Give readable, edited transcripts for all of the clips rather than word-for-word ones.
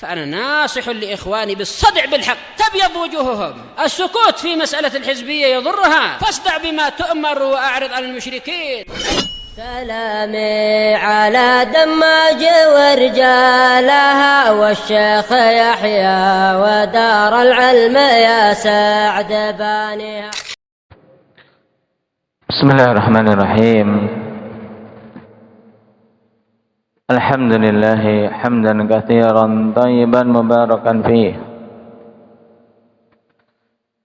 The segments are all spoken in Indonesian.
فأنا ناصح لإخواني بالصدع بالحق تبيض وجوههم. السكوت في مسألة الحزبية يضرها، فاصدع بما تؤمر وأعرض عن المشركين. سلامي على دماج ورجالها والشيخ يحيى ودار العلم يا سعد بانيها. بسم الله الرحمن الرحيم. الحمد لله حمدا كثيرا طيبا مباركا فيه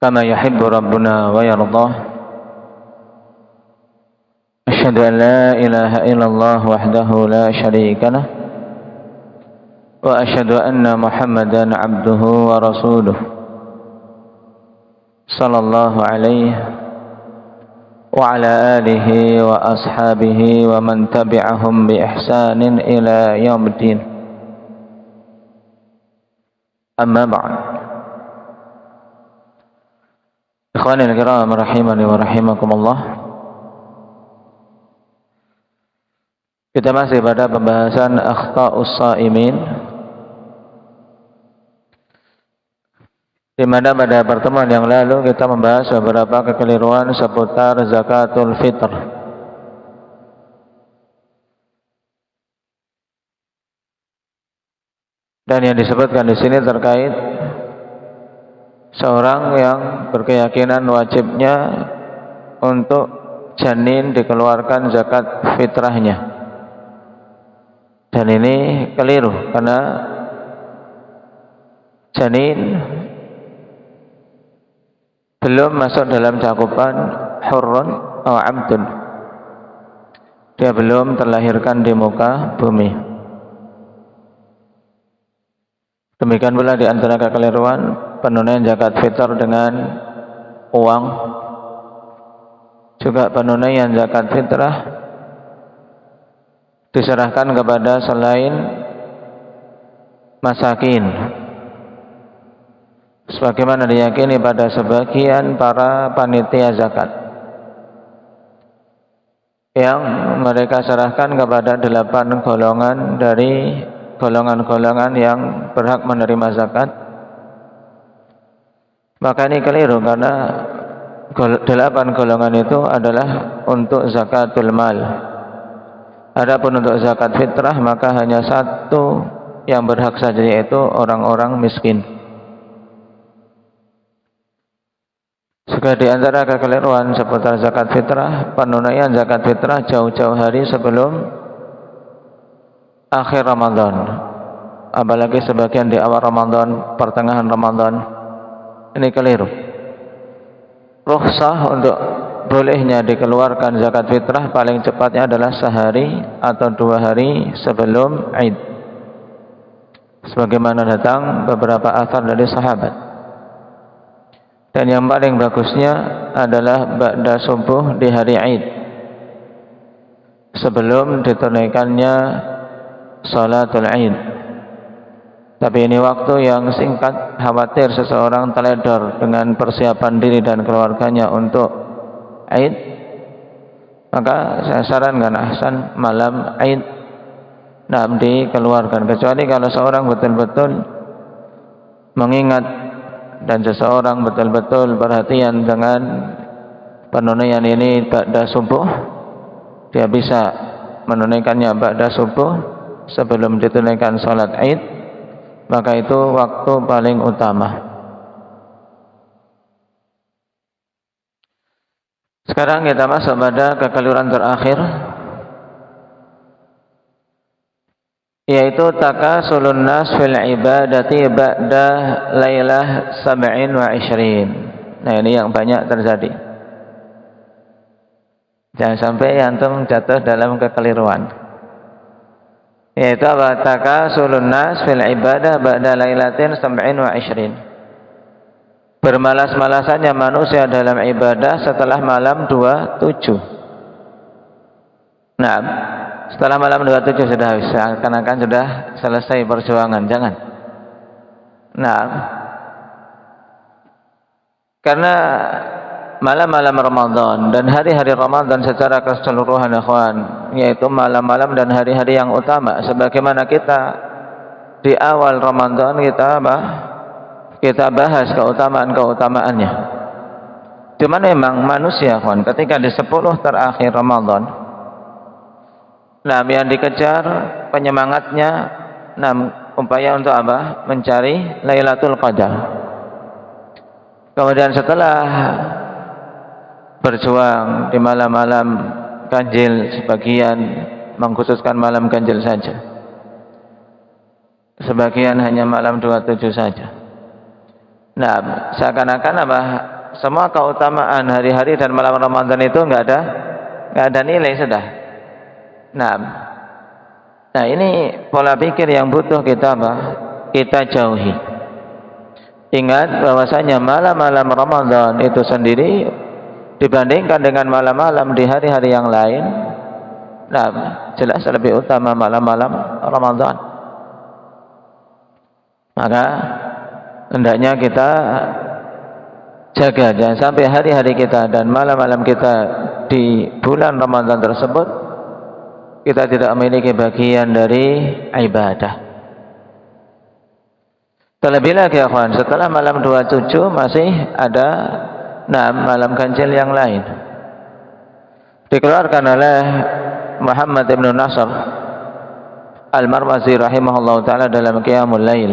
كما يحب ربنا ويرضاه. أشهد أن لا إله إلا الله وحده لا شريك له وأشهد أن محمدا عبده ورسوله صلى الله عليه وعلى آله وأصحابه ومن تبعهم بإحسان إلى يوم الدين. أما بعد. إخواني الكرام rahimani wa rahimakumullah. Kita masih pada pembahasan akhta'us shaimin, di mana pada pertemuan yang lalu kita membahas beberapa kekeliruan seputar zakatul fitr. Dan yang disebutkan di sini terkait seorang yang berkeyakinan wajibnya untuk janin dikeluarkan zakat fitrahnya. Dan ini keliru karena janin belum masuk dalam cakupan hurrun atau abdun. Dia belum terlahirkan di muka bumi. Demikian pula di antara kekeliruan penunaian zakat fitr dengan uang. Juga penunaian zakat fitrah diserahkan kepada selain masakin, sebagaimana diyakini pada sebagian para panitia zakat yang mereka serahkan kepada 8 golongan dari golongan-golongan yang berhak menerima zakat. Maka ini keliru karena 8 golongan itu adalah untuk zakatul mal. Adapun untuk zakat fitrah maka hanya 1 yang berhak saja, yaitu orang-orang miskin. Juga di antara kekeliruan seputar zakat fitrah, penunaian zakat fitrah jauh-jauh hari sebelum akhir Ramadan, apalagi sebagian di awal Ramadan, pertengahan Ramadan. Ini keliru. Rukhsah untuk bolehnya dikeluarkan zakat fitrah paling cepatnya adalah sehari atau 2 hari sebelum Id, sebagaimana datang beberapa athar dari sahabat. Dan yang paling bagusnya adalah ba'da subuh di hari Id, sebelum ditunaikannya salatul Id. Tapi ini waktu yang singkat, khawatir seseorang teledor dengan persiapan diri dan keluarganya untuk Id, maka saya sarankan ahsan malam Id dikeluarkan, kecuali kalau seorang betul-betul mengingat dan seseorang betul-betul perhatian dengan penunaian ini ba'da subuh, dia bisa menunaikannya ba'da subuh sebelum ditunaikan salat Id, maka itu waktu paling utama. Sekarang kita masuk pada kekeliruan terakhir, yaitu takasulun nas fil ibadati ba'da lailah 27. Nah, ini yang banyak terjadi. Jangan sampai antum jatuh dalam kekeliruan. Yaitu apa? Takasulun nas fil ibadah ba'da lailatin 27. Bermalas-malasannya manusia dalam ibadah setelah malam 27. Nah, setelah malam 27 sudah habis, seakan-akan sudah selesai perjuangan. Jangan. Nah, karena malam-malam Ramadan dan hari-hari Ramadan secara keseluruhan, ikhwan, yaitu malam-malam dan hari-hari yang utama, sebagaimana kita di awal Ramadan kita kita bahas keutamaan-keutamaannya. Cuman memang manusia ketika di 10 terakhir Ramadan, yang dikejar penyemangatnya, upaya untuk mencari Lailatul Qadar. Kemudian setelah berjuang di malam-malam ganjil, sebagian mengkhususkan malam ganjil saja, sebagian hanya malam 27 saja. Seakan-akan semua keutamaan hari-hari dan malam Ramadan itu nggak ada nilai sudah. Ini pola pikir yang butuh kita jauhi. Ingat bahwasanya malam-malam Ramadan itu sendiri dibandingkan dengan malam-malam di hari-hari yang lain, jelas lebih utama malam-malam Ramadan. Maka hendaknya kita jaga jangan sampai hari-hari kita dan malam-malam kita di bulan Ramadan tersebut kita tidak memiliki bagian dari ibadah. Terlebih lagi setelah malam 27 masih ada malam ganjil yang lain. Dikeluarkan oleh Muhammad ibn Nasr Al-Marwazi rahimahullah ta'ala dalam Qiyamul Lail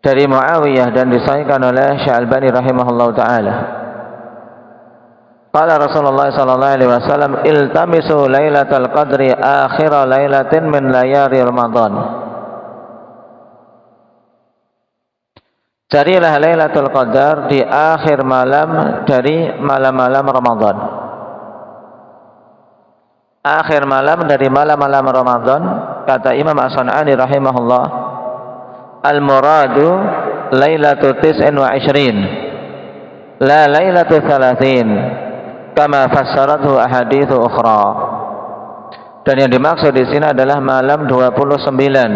dari Muawiyah dan disahihkan oleh Syalbani rahimahullah ta'ala. Qala Rasulullah sallallahu alaihi wasallam, iltamisu lailatul qadri akhir lailatin min layali Ramadan. Carilah Lailatul Qadar di akhir malam dari malam-malam Ramadan. Akhir malam dari malam-malam Ramadan, kata Imam As-San'ani rahimahullah, al-muradu Lailatul 29 la Lailatul 30 kama fassarathu ahaditsu ukhra. Dan yang dimaksud di sini adalah malam 29,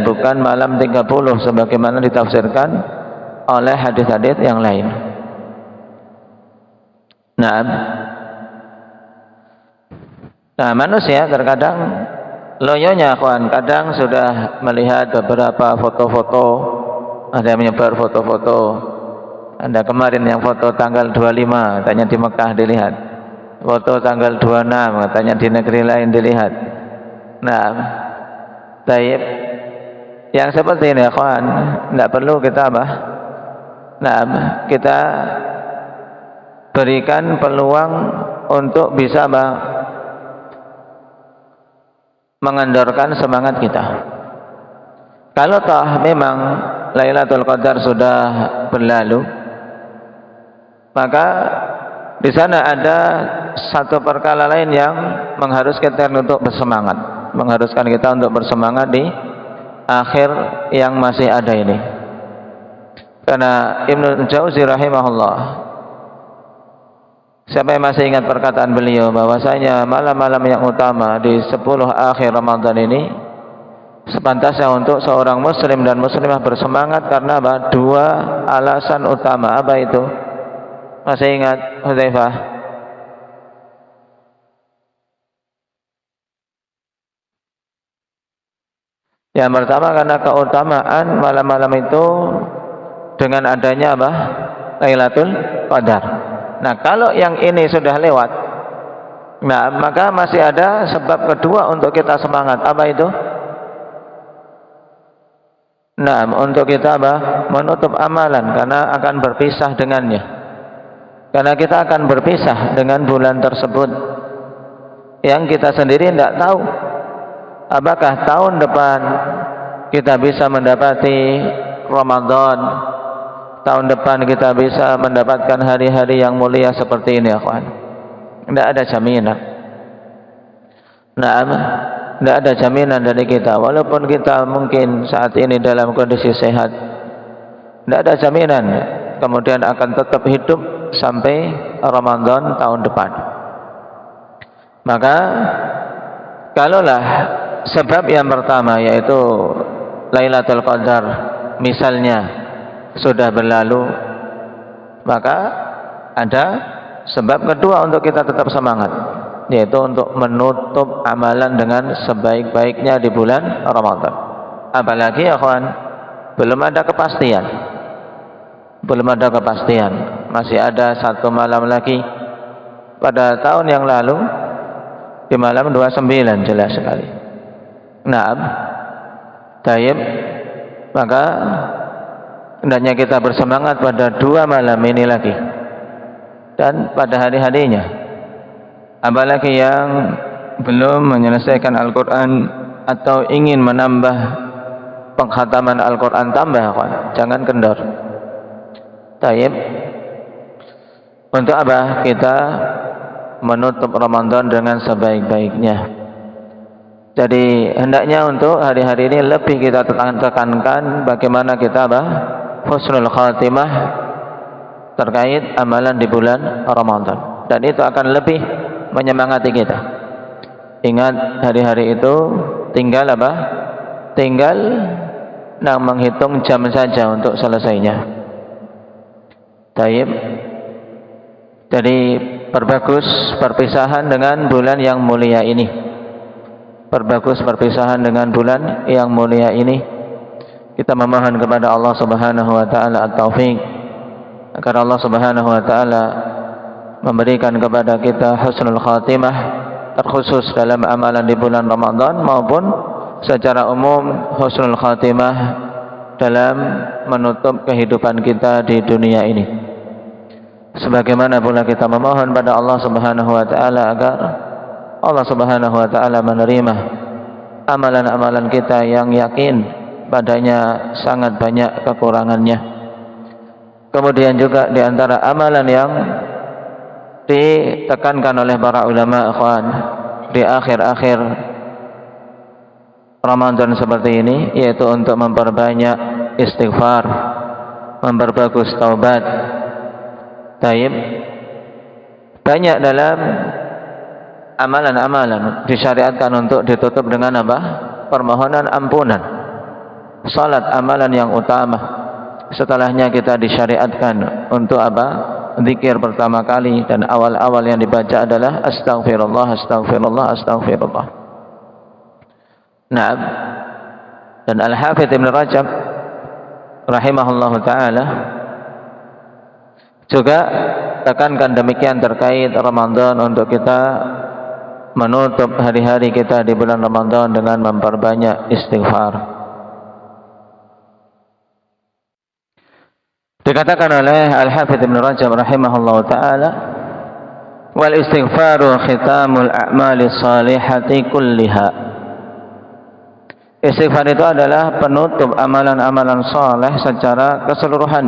bukan malam 30 sebagaimana ditafsirkan oleh hadis-hadis yang lain. Manusia terkadang loyonya kadang sudah melihat beberapa foto-foto, ada yang menyebar foto-foto. Ada kemarin yang foto tanggal 25 katanya di Mekah dilihat, foto tanggal 26 katanya di negeri lain dilihat. Taib yang seperti ini tidak perlu kita kita berikan peluang untuk bisa mengendorkan semangat kita. Kalau toh memang Lailatul Qadar sudah berlalu, maka di sana ada satu perkara lain yang mengharuskan kita untuk bersemangat di akhir yang masih ada ini. Karena Ibnu Jauzi rahimahullah, siapa yang masih ingat perkataan beliau bahwasanya malam-malam yang utama di 10 akhir Ramadan ini sepantasnya untuk seorang muslim dan muslimah bersemangat karena dua alasan utama. Apa itu? Masih ingat Hudzaifah? Yang pertama karena keutamaan malam-malam itu dengan adanya Lailatul Qadar. Kalau yang ini sudah lewat, maka masih ada sebab kedua untuk kita semangat. Apa itu? Untuk kita menutup amalan karena akan berpisah dengannya. Karena kita akan berpisah dengan bulan tersebut yang kita sendiri tidak tahu apakah tahun depan kita bisa mendapati Ramadan, tahun depan kita bisa mendapatkan hari-hari yang mulia seperti ini, Tidak ada jaminan. Tidak ada jaminan dari kita. Walaupun kita mungkin saat ini dalam kondisi sehat, tidak ada jaminan kemudian akan tetap hidup sampai Ramadan tahun depan. Maka kalaulah sebab yang pertama yaitu Lailatul Qadar misalnya sudah berlalu, maka ada sebab kedua untuk kita tetap semangat, yaitu untuk menutup amalan dengan sebaik-baiknya di bulan Ramadan. Apalagi ya kawan, belum ada kepastian. Belum ada kepastian. Masih ada 1 malam lagi. Pada tahun yang lalu di malam 29 jelas sekali. Naam. Taib. Maka hendaknya kita bersemangat pada 2 malam ini lagi. Dan pada hari-harinya. Apalagi yang belum menyelesaikan Al-Quran atau ingin menambah penghataman Al-Quran, tambah kawan. Jangan kendor. Taib. Untuk apa? Kita menutup Ramadan dengan sebaik-baiknya. Jadi hendaknya untuk hari-hari ini lebih kita tekankan bagaimana kita husnul khatimah terkait amalan di bulan Ramadan. Dan itu akan lebih menyemangati kita. Ingat, hari-hari itu tinggal Tinggal menghitung jam saja untuk selesainya. Taib. Jadi perbagus perpisahan dengan bulan yang mulia ini. Perbagus perpisahan dengan bulan yang mulia ini. Kita memohon kepada Allah Subhanahu wa taala at-taufik agar Allah Subhanahu wa taala memberikan kepada kita husnul khatimah, terkhusus dalam amalan di bulan Ramadan maupun secara umum husnul khatimah dalam menutup kehidupan kita di dunia ini. Sebagaimana pula kita memohon pada Allah Subhanahu wa taala agar Allah Subhanahu wa taala menerima amalan-amalan kita yang yakin padanya sangat banyak kekurangannya. Kemudian juga di antara amalan yang ditekankan oleh para ulama ikhwan di akhir-akhir Ramadan seperti ini, yaitu untuk memperbanyak istighfar, memperbagus taubat. Taib. Banyak dalam amalan-amalan disyariatkan untuk ditutup dengan apa? Permohonan ampunan. Salat amalan yang utama. Setelahnya kita disyariatkan untuk apa? Zikir pertama kali, dan awal-awal yang dibaca adalah astaghfirullah, astaghfirullah, astaghfirullah. Naam. Dan Al-Hafidz Ibn Rajab rahimahullahu taala juga tekankan demikian terkait Ramadan, untuk kita menutup hari-hari kita di bulan Ramadan dengan memperbanyak istighfar. Dikatakan oleh Al-Hafidz Ibn Rajab rahimahullahu taala, wal istighfaru khitamul a'mali salihati kulliha. Istighfar itu adalah penutup amalan-amalan saleh secara keseluruhan.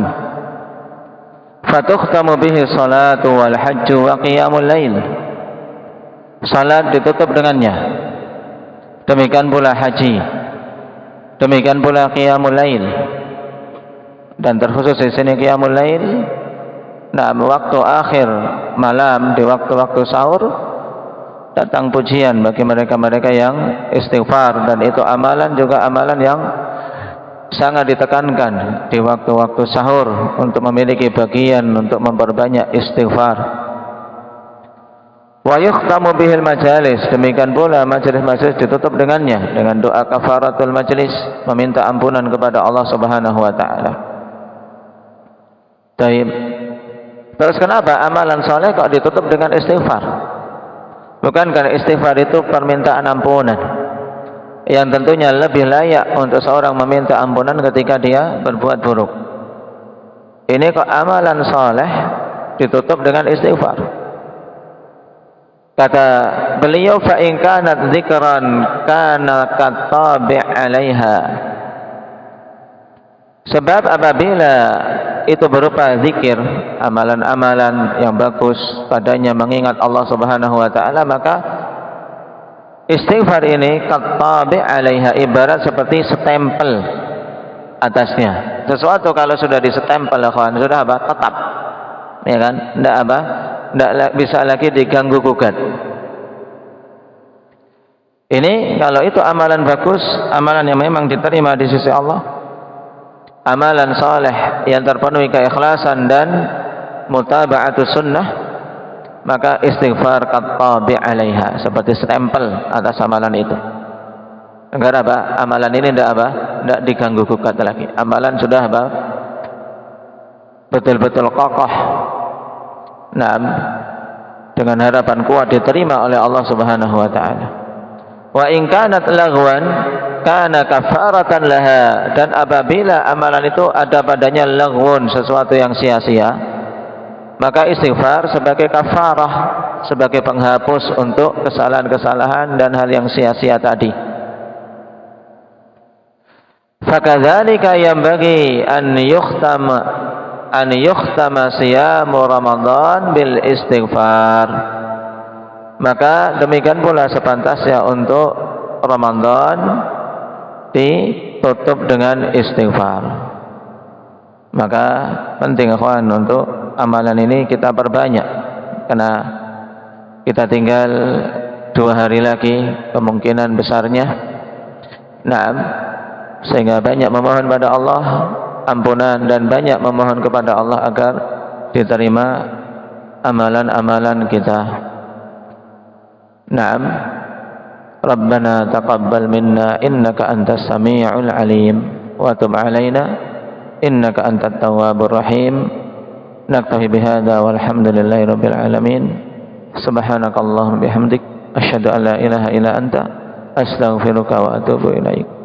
Fatukhtamu bihi salatu wal hajju wa qiyamul lail. Salat ditutup dengannya. Demikian pula haji. Demikian pula qiyamul lail. Dan terkhusus di sini qiyamul lail, waktu akhir malam, di waktu-waktu sahur, datang pujian bagi mereka-mereka yang istighfar. Dan itu amalan juga amalan yang sangat ditekankan di waktu-waktu sahur, untuk memiliki bagian untuk memperbanyak istighfar. Wa yukhtamu bihil majalis. Demikian pula majelis-majelis ditutup dengannya, dengan doa kafaratul majlis, meminta ampunan kepada Allah Subhanahu wa taala. Baik. Terus kenapa amalan saleh kok ditutup dengan istighfar? Bukankah istighfar itu permintaan ampunan, yang tentunya lebih layak untuk seorang meminta ampunan ketika dia berbuat buruk? Ini kok amalan saleh ditutup dengan istighfar. Kata beliau, fa in kanat dzikran kana katabi' 'alaiha. Sebab apabila itu berupa zikir, amalan-amalan yang bagus padanya mengingat Allah Subhanahu wa taala, maka istighfar ini katabi' 'alaiha, ibarat seperti stempel atasnya. Sesuatu kalau sudah disestempel, kawan, sudah apa? Tetap. Ya kan? Tidak bisa lagi diganggu gugat. Ini kalau itu amalan bagus, amalan yang memang diterima di sisi Allah, amalan saleh yang terpenuhi keikhlasan dan mutaba'atus sunnah, maka istighfar katabi' 'alaiha, seperti stempel atas amalan itu. Agar apa? Amalan ini tidak apa? Tidak diganggu gugat lagi. Amalan sudah apa? Betul-betul kokoh. Nah, dengan harapan kuat diterima oleh Allah Subhanahu wa taala. Wa in kanat laghwan kana kafaratan laha, dan apabila amalan itu ada padanya laghwun, sesuatu yang sia-sia, maka istighfar sebagai kafarah, sebagai penghapus untuk kesalahan-kesalahan dan hal yang sia-sia tadi. Fakadzalika yanbaghi an yukhtama siyamu Ramadan bil istighfar. Maka demikian pula sepantasnya untuk Ramadan ditutup dengan istighfar. Maka penting ikhwan untuk amalan ini kita perbanyak, karena kita tinggal 2 hari lagi kemungkinan besarnya. Nah, sehingga banyak memohon pada Allah ampunan dan banyak memohon kepada Allah agar diterima amalan-amalan kita. Naam, Rabbana taqabbal minna innaka antas sami'ul alim wa tub alaina innaka antat tawwabur rahim. Naktafi bihadza walhamdulillahi rabbil alamin. Subhanakallahumma bihamdik asyhadu an la ilaha illa anta astaghfiruka wa atubu ilaik.